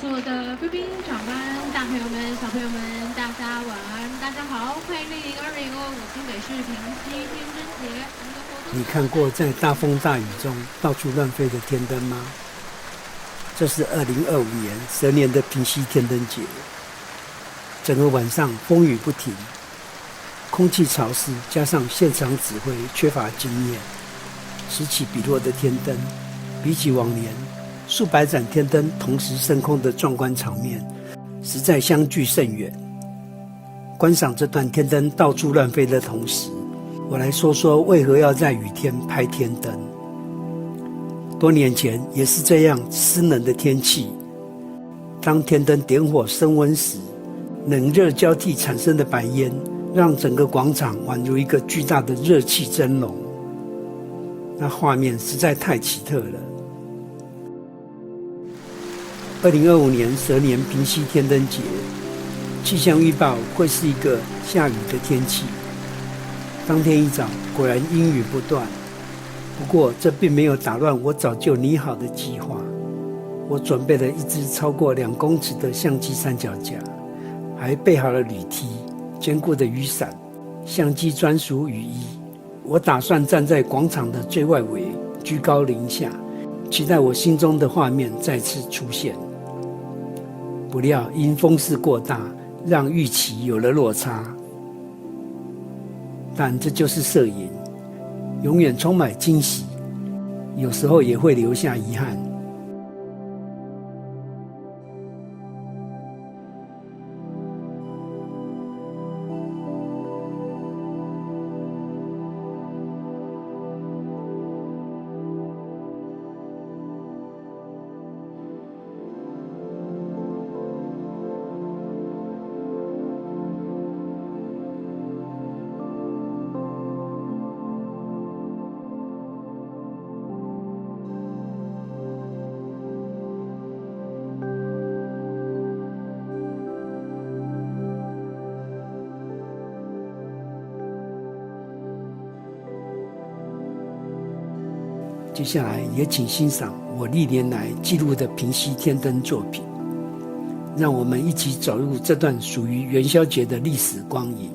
所的贵宾、长官、大朋友们、小朋友们，大家晚安，大家好，欢迎莅临2025新北市平溪天灯节。你看过在大风大雨中到处乱飞的天灯吗？这是2025年蛇年的平溪天灯节，整个晚上风雨不停，空气潮湿，加上现场指挥缺乏经验，此起彼落的天灯，比起往年数百盏天灯同时升空的壮观场面，实在相距甚远。观赏这段天灯到处乱飞的同时，我来说说为何要在雨天拍天灯。多年前也是这样湿冷的天气，当天灯点火升温时，冷热交替产生的白烟，让整个广场宛如一个巨大的热气蒸笼。那画面实在太奇特了。2025年蛇年平溪天灯节，气象预报会是一个下雨的天气。当天一早果然阴雨不断，不过这并没有打乱我早就拟好的计划。我准备了一支超过2公尺的相机三脚架，还备好了铝梯、坚固的雨伞、相机专属雨衣。我打算站在广场的最外围，居高临下，期待我心中的画面再次出现。不料因风势过大，让预期有了落差。但这就是摄影，永远充满惊喜，有时候也会留下遗憾。接下来也请欣赏我历年来记录的平溪天灯作品，让我们一起走入这段属于元宵节的历史光影。